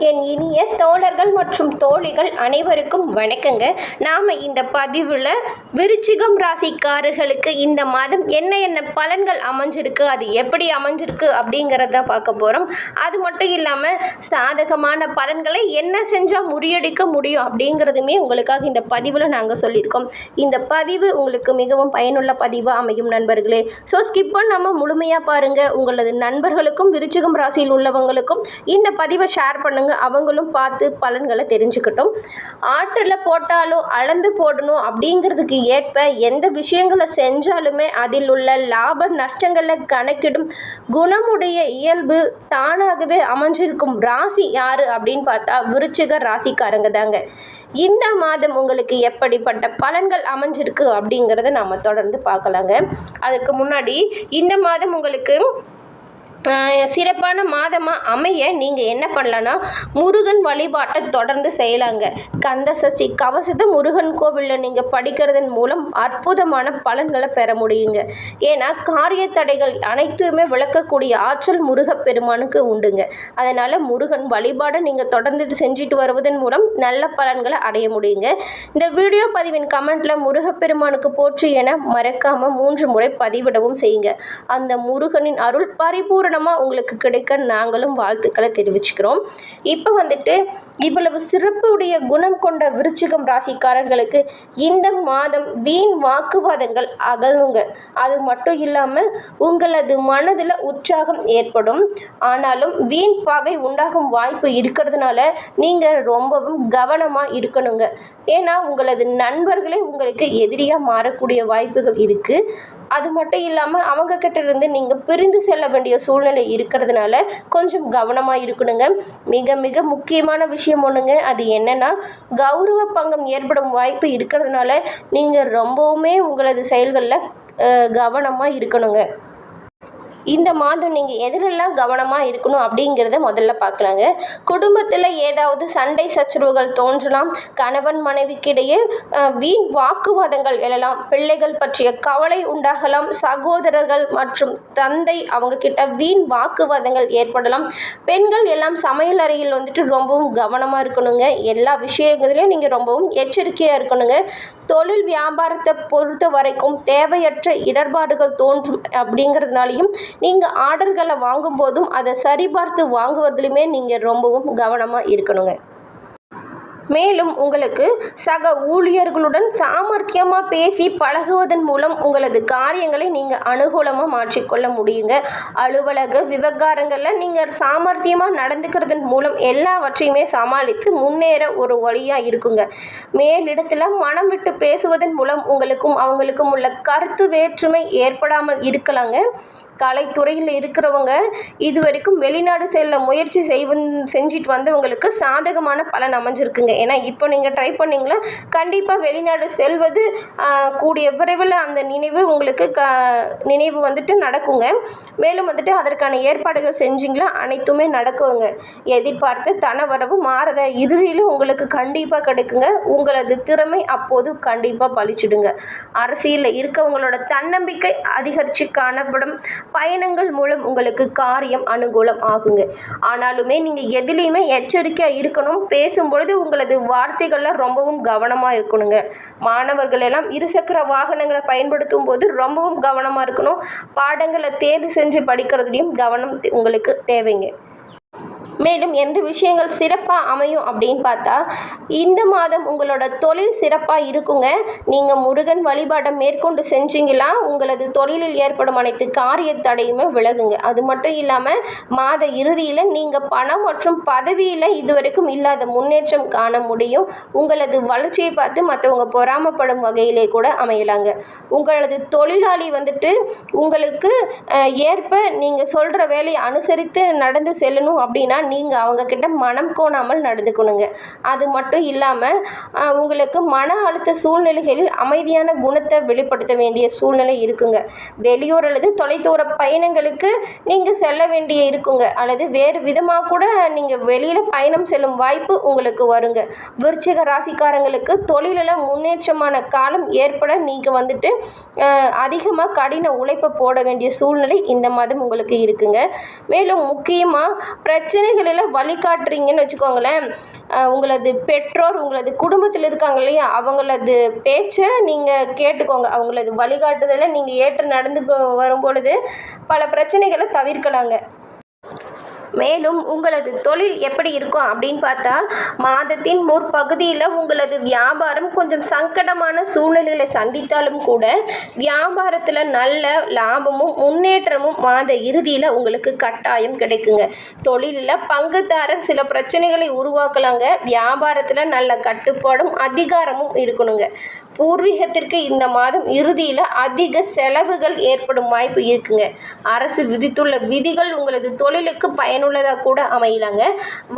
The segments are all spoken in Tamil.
என் இனிய தோழர்கள் மற்றும் தோழிகள் அனைவருக்கும் வணக்கங்க. நாம் இந்த பதிவில் விருச்சிகம் ராசிக்காரர்களுக்கு இந்த மாதம் என்ன என்ன பலன்கள் அமைஞ்சிருக்கு, அது எப்படி அமைஞ்சிருக்கு அப்படிங்கிறத பார்க்க போகிறோம். அது மட்டும் இல்லாமல் சாதகமான பலன்களை என்ன செஞ்சால் முறியடிக்க முடியும் அப்படிங்கிறதுமே உங்களுக்காக இந்த பதிவில் நாங்கள் சொல்லியிருக்கோம். இந்த பதிவு உங்களுக்கு மிகவும் பயனுள்ள பதிவாக அமையும் நண்பர்களே. ஸோ ஸ்கிப் பண்ணாமல் முழுமையாக பாருங்கள். உங்களது நண்பர்களுக்கும் விருச்சிகம் ராசியில் உள்ளவங்களுக்கும் இந்த பதிவை ஷேர் பண்ணுங்கள். அவங்களும் பார்த்து பலன்களை தெரிஞ்சுக்கிட்டோம். ஆற்றில் போட்டாலும் அளந்து போடணும் அப்படிங்கிறதுக்கு ஏற்ப எந்த விஷயங்களை செஞ்சாலுமே அதில் உள்ள லாப நஷ்டங்களை கணக்கிடும் குணமுடைய இயல்பு தானாகவே அமைஞ்சிருக்கும் ராசி யாரு அப்படின்னு பார்த்தா விருச்சிக ராசிக்காரங்க தாங்க. இந்த மாதம் உங்களுக்கு எப்படிப்பட்ட பலன்கள் அமைஞ்சிருக்கு அப்படிங்கிறத நாம் தொடர்ந்து பார்க்கலாங்க. அதுக்கு முன்னாடி இந்த மாதம் உங்களுக்கு சிறப்பான மாதமாக அமைய நீங்கள் என்ன பண்ணலான்னா முருகன் வழிபாட்டை தொடர்ந்து செய்யலாங்க. கந்த சஷ்டி கவசத்தை முருகன் கோவிலில் நீங்கள் படிக்கிறதன் மூலம் அற்புதமான பலன்களை பெற முடியுங்க. ஏன்னா காரிய தடைகள் அனைத்துமே விளக்கக்கூடிய ஆற்றல் முருகப்பெருமானுக்கு உண்டுங்க. அதனால் முருகன் வழிபாடை நீங்கள் தொடர்ந்து செஞ்சுட்டு வருவதன் மூலம் நல்ல பலன்களை அடைய முடியுங்க. இந்த வீடியோ பதிவின் கமெண்ட்டில் முருகப்பெருமானுக்கு போற்றி என மறக்காமல் 3 முறை பதிவிடவும் செய்யுங்க. அந்த முருகனின் அருள் பரிபூரணமாக உங்களுக்கு கிடைக்க நாங்களும் வாழ்த்துக்களை தெரிவிச்சுக்கிறோம். இப்போ வந்துட்டு இவ்வளவு சிறப்புடைய குணம் கொண்ட விருச்சிகம் ராசிக்காரர்களுக்கு இந்த மாதம் வீண் வாக்குவாதங்கள் அகலுங்க. அது மட்டும் இல்லாமல் உங்களது மனதில் உற்சாகம் ஏற்படும். ஆனாலும் வீண் பகை உண்டாகும் வாய்ப்பு இருக்கிறதுனால நீங்கள் ரொம்பவும் கவனமாக இருக்கணுங்க. ஏன்னா உங்களது நண்பர்களே உங்களுக்கு எதிரியாக மாறக்கூடிய வாய்ப்புகள் இருக்குது. அது மட்டும் இல்லாமல் அவங்க கிட்ட இருந்து நீங்கள் பிரிந்து செல்ல வேண்டிய சூழ்நிலை இருக்கிறதுனால கொஞ்சம் கவனமாக இருக்கணுங்க. மிக மிக முக்கியமான விஷயம் ஒன்றுங்க. அது என்னென்னா கௌரவ பங்கம் ஏற்படும் வாய்ப்பு இருக்கிறதுனால நீங்கள் ரொம்பவுமே உங்களது செயல்களில் கவனமாக இருக்கணுங்க. இந்த மாதம் நீங்கள் எதிலெல்லாம் கவனமாக இருக்கணும் அப்படிங்கிறத முதல்ல பார்க்கலாங்க. குடும்பத்தில் ஏதாவது சண்டை சச்சரவுகள் தோன்றலாம். கணவன் மனைவிக்கிடையே வீண் வாக்குவாதங்கள் எழலாம். பிள்ளைகள் பற்றிய கவலை உண்டாகலாம். சகோதரர்கள் மற்றும் தந்தை அவங்க கிட்ட வீண் வாக்குவாதங்கள் ஏற்படலாம். பெண்கள் எல்லாம் சமையல் அறையில் வந்துட்டு ரொம்பவும் கவனமாக இருக்கணுங்க. எல்லா விஷயங்களையும் நீங்கள் ரொம்பவும் எச்சரிக்கையாக இருக்கணுங்க. தொழில் வியாபாரத்தை பொறுத்த வரைக்கும் தேவையற்ற இடர்பாடுகள் தோன்றும். அப்படிங்கிறதுனாலையும் நீங்கள் ஆர்டர்களை வாங்கும் போதும் அதை சரிபார்த்து வாங்குவதிலுமே நீங்கள் ரொம்பவும் கவனமாக இருக்கணுங்க. மேலும் உங்களுக்கு சக ஊழியர்களுடன் சாமர்த்தியமாக பேசி பழகுவதன் மூலம் உங்களது காரியங்களை நீங்கள் அனுகூலமாக மாற்றிக்கொள்ள முடியுங்க. அலுவலக விவகாரங்களில் நீங்கள் சாமர்த்தியமாக நடந்துக்கிறதன் மூலம் எல்லாவற்றையுமே சமாளித்து முன்னேற ஒரு வழியாக இருக்குங்க. மேலிடத்தில் மனம் விட்டு பேசுவதன் மூலம் உங்களுக்கும் அவங்களுக்கும் உள்ள கருத்து வேற்றுமை ஏற்படாமல் இருக்கலாங்க. கலைத்துறையில் இருக்கிறவங்க இது வரைக்கும் வெளிநாடு செல்ல முயற்சி செஞ்சிட்டு வந்தவங்களுக்கு சாதகமான பலன் அமைஞ்சிருக்குங்க. ஏன்னா இப்போ நீங்கள் ட்ரை பண்ணிங்களா கண்டிப்பாக வெளிநாடு செல்வது கூடிய விரைவில் அந்த உங்களுக்கு நினைவு வந்துட்டு நடக்குங்க. மேலும் வந்துட்டு அதற்கான ஏற்பாடுகள் செஞ்சிங்களா அனைத்துமே நடக்குங்க. எதிர்பார்த்து தனவரவு மாறத இறுதியிலும் உங்களுக்கு கண்டிப்பாக கிடைக்குங்க. உங்களது திறமை அப்போது கண்டிப்பாக பலிச்சிடுங்க. அரசியலில் இருக்கவங்களோட தன்னம்பிக்கை அதிகரித்து காணப்படும். பயணங்கள் மூலம் உங்களுக்கு காரியம் அனுகூலம் ஆகுங்க. ஆனாலுமே நீங்கள் எதுலேயுமே எச்சரிக்கையாக இருக்கணும். பேசும்பொழுது உங்களது வார்த்தைகளில் ரொம்பவும் கவனமாக இருக்கணுங்க. மாணவர்கள் எல்லாம் இருசக்கர வாகனங்களை பயன்படுத்தும் போது ரொம்பவும் கவனமாக இருக்கணும். பாடங்களை தேர்வு செஞ்சு படிக்கிறதுலையும் கவனம் உங்களுக்கு தேவைங்க. மேலும் எந்த விஷயங்கள் சிறப்பாக அமையும் அப்படின்னு பார்த்தா இந்த மாதம் உங்களோட தொழில் சிறப்பாக இருக்குங்க. நீங்கள் முருகன் வழிபாடை மேற்கொண்டு செஞ்சீங்களா உங்களது தொழிலில் ஏற்படும் அனைத்து காரிய தடையுமே விலகுங்க. அது மட்டும் இல்லாமல் மாத இறுதியில் நீங்கள் பணம் மற்றும் பதவியில் இதுவரைக்கும் இல்லாத முன்னேற்றம் காண முடியும். உங்களது வளர்ச்சியை பார்த்து மற்றவங்க பொறாமப்படும் வகையிலே கூட அமையலாங்க. உங்களது தொழிலாளி வந்துட்டு உங்களுக்கு ஏற்ப நீங்கள் சொல்கிற வேலையை அனுசரித்து நடந்து செல்லணும் அப்படின்னா நீங்கள் அவங்கக்கிட்ட மனம் கோணாமல் நடந்துக்கணுங்க. அது மட்டும் இல்லாமல் உங்களுக்கு மன அழுத்த சூழ்நிலைகளில் அமைதியான குணத்தை வெளிப்படுத்த வேண்டிய சூழ்நிலை இருக்குங்க. வெளியூர் அல்லது தொலைதூர பயணங்களுக்கு நீங்கள் செல்ல வேண்டிய இருக்குங்க. அல்லது வேறு விதமாக கூட நீங்கள் வெளியில் பயணம் செல்லும் வாய்ப்பு உங்களுக்கு வருங்க. விருச்சிக ராசிக்காரங்களுக்கு தொழிலில் முன்னேற்றமான காலம் ஏற்பட நீங்கள் வந்துட்டு அதிகமாக கடின உழைப்பை போட வேண்டிய சூழ்நிலை இந்த மாதம் உங்களுக்கு இருக்குங்க. மேலும் முக்கியமாக பிரச்சனைகள் பிரச்சனைகளில் வழிகாட்டுறீங்கன்னு வச்சுக்கோங்களேன். உங்களது பெற்றோர் உங்களது குடும்பத்தில் இருக்காங்க இல்லையா, அவங்களது பேச்சை நீங்கள் கேட்டுக்கோங்க. அவங்களது வழிகாட்டுதலை நீங்கள் ஏற்று நடந்து வரும்பொழுது பல பிரச்சனைகளை தவிர்க்கலாங்க. மேலும் உங்களது தொழில் எப்படி இருக்கும் அப்படின்னு பார்த்தா, மாதத்தின் முற்பகுதியில் உங்களது வியாபாரம் கொஞ்சம் சங்கடமான சூழ்நிலைகளை சந்தித்தாலும் கூட வியாபாரத்தில் நல்ல லாபமும் முன்னேற்றமும் மாத இறுதியில் உங்களுக்கு கட்டாயம் கிடைக்குங்க. தொழிலில் பங்குதாரர் சில பிரச்சனைகளை உருவாக்கலாங்க. வியாபாரத்தில் நல்ல கட்டுப்பாடும் அதிகாரமும் இருக்கணுங்க. பூர்வீகத்திற்கு இந்த மாதம் இறுதியில் அதிக செலவுகள் ஏற்படும் வாய்ப்பு இருக்குங்க. அரசு விதித்துள்ள விதிகள் உங்களது தொழிலுக்கு பயனுள்ளதாக கூட அமையலாங்க.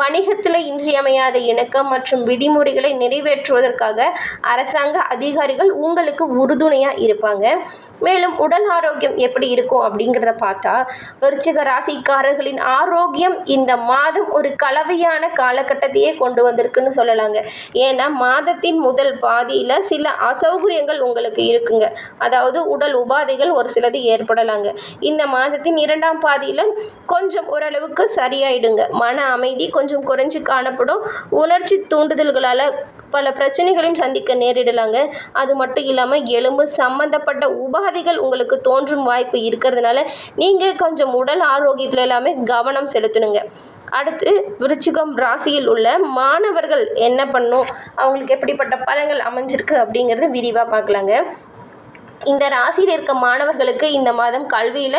வணிகத்தில் இன்றியமையாத இணக்கம் மற்றும் விதிமுறைகளை நிறைவேற்றுவதற்காக அரசாங்க அதிகாரிகள் உங்களுக்கு உறுதுணையாக இருப்பாங்க. மேலும் உடல் ஆரோக்கியம் எப்படி இருக்கும் அப்படிங்கிறத பார்த்தா, விருச்சிக ராசிக்காரர்களின் ஆரோக்கியம் இந்த மாதம் ஒரு கலவையான காலகட்டத்தையே கொண்டு வந்திருக்குன்னு சொல்லலாங்க. ஏன்னா மாதத்தின் முதல் பாதியில் சில அசௌகரியங்கள் உங்களுக்கு இருக்குங்க. அதாவது உடல் உபாதைகள் ஒரு சிலது ஏற்படலாங்க. இந்த மாதத்தின் இரண்டாம் பாதியில் கொஞ்சம் ஓரளவுக்கு சரியாயிடுங்க. மன அமைதி கொஞ்சம் குறைஞ்சு காணப்படும். உணர்ச்சி தூண்டுதல்களால் பல பிரச்சனைகளையும் சந்திக்க நேரிடலாங்க. அது மட்டும் இல்லாமல் எலும்பு சம்பந்தப்பட்ட உபாதைகள் உங்களுக்கு தோன்றும் வாய்ப்பு இருக்கிறதுனால நீங்கள் கொஞ்சம் உடல் ஆரோக்கியத்தில் எல்லாமே கவனம் செலுத்தணுங்க. அடுத்து விருச்சிகம் ராசியில் உள்ள மாணவர்கள் என்ன பண்ணும், அவங்களுக்கு எப்படிப்பட்ட பலன்கள் அமைஞ்சிருக்கு அப்படிங்கிறத விரிவாக பார்க்கலாங்க. இந்த ராசியில் இருக்க மாணவர்களுக்கு இந்த மாதம் கல்வியில்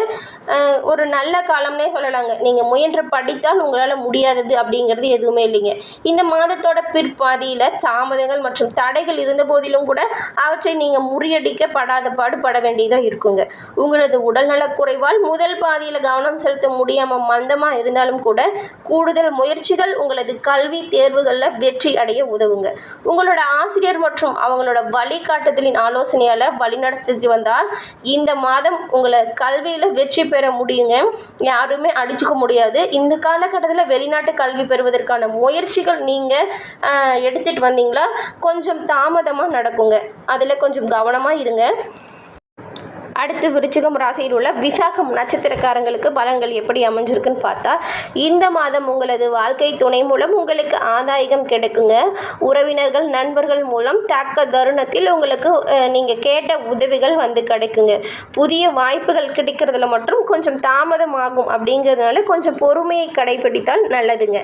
ஒரு நல்ல காலம்னே சொல்லலாங்க. நீங்கள் முயன்று படித்தால் உங்களால் முடியாதது அப்படிங்கிறது எதுவுமே இல்லைங்க. இந்த மாதத்தோட பிற்பாதியில் தாமதங்கள் மற்றும் தடைகள் இருந்த போதிலும் கூட அவற்றை நீங்கள் முறியடிக்க பட வேண்டியதாக இருக்குங்க. உங்களது உடல்நலக் குறைவால் முதல் பாதியில் கவனம் செலுத்த முடியாமல் மந்தமாக இருந்தாலும் கூட கூடுதல் முயற்சிகள் உங்களது கல்வி தேர்வுகளில் வெற்றி அடைய உதவுங்க. உங்களோட ஆசிரியர் மற்றும் அவங்களோட வழிகாட்டுதலின் ஆலோசனையால் வழிநடத்த வந்தால் இந்த மாதம் உங்களை கல்வியில் வெற்றி பெற முடியுங்க. யாருமே அடிச்சுக்க முடியாது. இந்த காலகட்டத்தில் வெளிநாட்டு கல்வி பெறுவதற்கான முயற்சிகள் நீங்கள் எடுத்துகிட்டு வந்தீங்களா கொஞ்சம் தாமதமாக நடக்குங்க. அதில் கொஞ்சம் கவனமாக இருங்க. அடுத்து விருச்சிகம் ராசியில் உள்ள விசாகம் நட்சத்திரக்காரங்களுக்கு பலன்கள் எப்படி அமைஞ்சிருக்குன்னு பார்த்தா, இந்த மாதம் உங்களது வாழ்க்கை துணை மூலம் உங்களுக்கு ஆதாயம் கிடைக்குங்க. உறவினர்கள் நண்பர்கள் மூலம் தக்க தருணத்தில் உங்களுக்கு நீங்கள் கேட்ட உதவிகள் வந்து கிடைக்குங்க. புதிய வாய்ப்புகள் கிடைக்கிறதுல மட்டும் கொஞ்சம் தாமதமாகும். அப்படிங்கிறதுனால கொஞ்சம் பொறுமையை கடைபிடித்தால் நல்லதுங்க.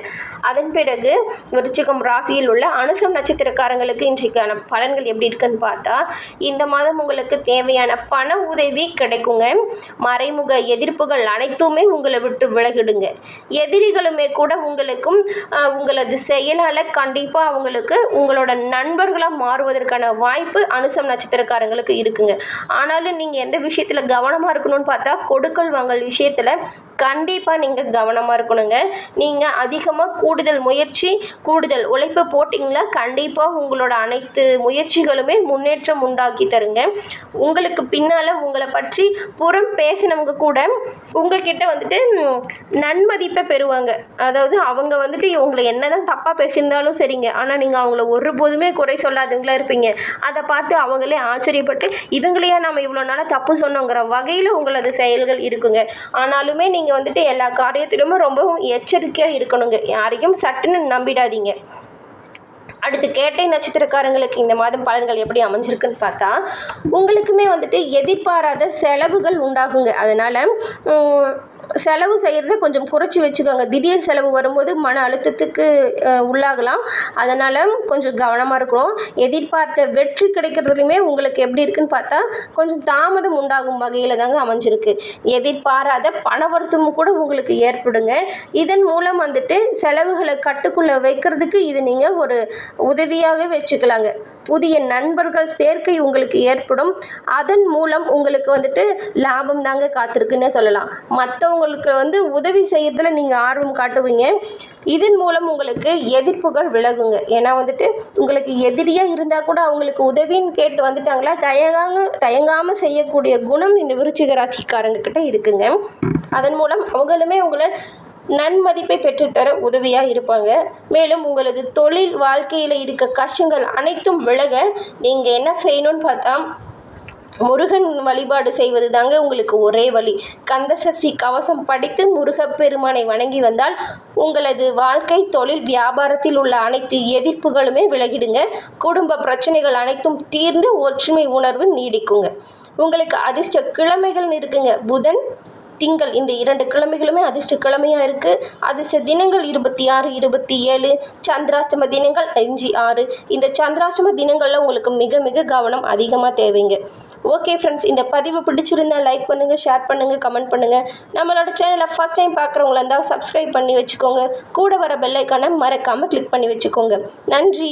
அதன் பிறகு விருச்சிகம் ராசியில் உள்ள அனுசம் நட்சத்திரக்காரங்களுக்கு இன்றைக்கான பலன்கள் எப்படி இருக்குன்னு பார்த்தா, இந்த மாதம் உங்களுக்கு தேவையான பண உதவி கிடைக்குங்க. மறைமுக எதிர்ப்புகள் அனைத்துமே உங்களை விட்டு விலகிடுங்க. எதிரிகளுமே கூட உங்களுக்கும் உங்களது செயலால் கண்டிப்பாக அவங்களுக்கு உங்களோட நண்பர்களாக மாறுவதற்கான வாய்ப்பு அனுசம் நட்சத்திரக்காரங்களுக்கு இருக்குங்க. ஆனாலும் நீங்கள் எந்த விஷயத்தில் கவனமாக இருக்கணும்னு பார்த்தா, கொடுக்கல் வாங்கல் விஷயத்தில் கண்டிப்பாக நீங்கள் கவனமாக இருக்கணுங்க. நீங்கள் அதிகமாக கூடுதல் முயற்சி கூடுதல் உழைப்பு போட்டிங்களா கண்டிப்பாக உங்களோட அனைத்து முயற்சிகளுமே முன்னேற்றம் உண்டாக்கி தருங்க. உங்களுக்கு பின்னால் உங்களை பற்றி புறம் பேசினவங்க கூட உங்ககிட்ட வந்துட்டு நன்மதிப்பை பெறுவாங்க. அதாவது அவங்க வந்துட்டு உங்களை என்னதான் தப்பாக பேசியிருந்தாலும் சரிங்க, ஆனால் நீங்கள் அவங்கள ஒருபோதுமே குறை சொல்லாதவங்களா இருப்பீங்க. அதை பார்த்து அவங்களே ஆச்சரியப்பட்டு இவங்களையா நம்ம இவ்வளோ நாளாக தப்பு சொன்னோங்கிற வகையில் உங்களது செயல்கள் இருக்குங்க. ஆனாலுமே நீங்கள் வந்துட்டு எல்லா காரியத்திலுமே ரொம்பவும் எச்சரிக்கையாக இருக்கணுங்க. யாரையும் சட்டுன்னு நம்பிடாதீங்க. அடுத்து கேட்டை நட்சத்திரக்காரங்களுக்கு இந்த மாதம் பலன்கள் எப்படி அமைஞ்சிருக்குன்னு பார்த்தா, உங்களுக்குமே வந்துட்டு எதிர்பாராத செலவுகள் உண்டாகுங்க. அதனால் செலவு செய்கிறத கொஞ்சம் குறைச்சி வச்சுக்கோங்க. திடீர் செலவு வரும்போது மன அழுத்தத்துக்கு உள்ளாகலாம். அதனால் கொஞ்சம் கவனமாக இருக்கணும். எதிர்பார்த்த வெற்றி கிடைக்கிறதுலையுமே உங்களுக்கு எப்படி இருக்குன்னு பார்த்தா, கொஞ்சம் தாமதம் உண்டாகும் வகையில் தாங்க அமைஞ்சிருக்கு. எதிர்பாராத பண வருத்தமும் கூட உங்களுக்கு ஏற்படுங்க. இதன் மூலம் வந்துட்டு செலவுகளை கட்டுக்குள்ளே வைக்கிறதுக்கு இது நீங்கள் ஒரு உதவியாக வச்சுக்கலாங்க. புதிய நண்பர்கள் சேர்க்கை உங்களுக்கு ஏற்படும். அதன் மூலம் உங்களுக்கு வந்துட்டு லாபம் தாங்க காத்திருக்குன்னே சொல்லலாம். மற்றவங்களுக்கு உதவி செய்யறதுல நீங்கள் ஆர்வம் காட்டுவீங்க. இதன் மூலம் உங்களுக்கு எதிர்ப்புகள் விலகுங்க. ஏன்னா வந்துட்டு உங்களுக்கு எதிரியாக இருந்தால் கூட அவங்களுக்கு உதவின்னு கேட்டு வந்துட்டாங்களா தயங்காமல் செய்யக்கூடிய குணம் இந்த விருச்சிக ராசிக்காரங்கக்கிட்ட இருக்குங்க. அதன் மூலம் அவங்களுமே உங்களை நன்மதிப்பை பெற்றுத்தர உதவியாக இருப்பாங்க. மேலும் உங்களது தொழில் வாழ்க்கையில் இருக்க கஷ்டங்கள் அனைத்தும் விலக நீங்கள் என்ன செய்யணும்னு பார்த்தா, முருகன் வழிபாடு செய்வது தாங்க உங்களுக்கு ஒரே வழி. கந்தசஷ்டி கவசம் படித்து முருகப்பெருமானை வணங்கி வந்தால் உங்களது வாழ்க்கை, தொழில், வியாபாரத்தில் உள்ள அனைத்து எதிர்ப்புகளுமே விலகிடுங்க. குடும்ப பிரச்சனைகள் அனைத்தும் தீர்ந்து ஒற்றுமை உணர்வு நீடிக்குங்க. உங்களுக்கு அதிர்ஷ்ட கிழமைகள்னு இருக்குங்க. புதன், திங்கள் இந்த 2 கிழமைகளுமே அதிர்ஷ்ட கிழமையாக இருக்குது. அதிர்ஷ்ட தினங்கள் 26, 27. சந்திராஷ்டம தினங்கள் 5, 6. இந்த சந்திராஷ்டம தினங்களில் உங்களுக்கு மிக மிக கவனம் அதிகமாக தேவைங்க. ஓகே ஃப்ரெண்ட்ஸ், இந்த பதிவு பிடிச்சிருந்தா லைக் பண்ணுங்கள், ஷேர் பண்ணுங்கள், கமெண்ட் பண்ணுங்கள். நம்மளோட சேனலை ஃபஸ்ட் டைம் பார்க்குறவங்களா இருந்தால் சப்ஸ்கிரைப் பண்ணி வச்சுக்கோங்க. கூட வர பெல் ஐக்கானை மறக்காமல் கிளிக் பண்ணி வச்சுக்கோங்க. நன்றி.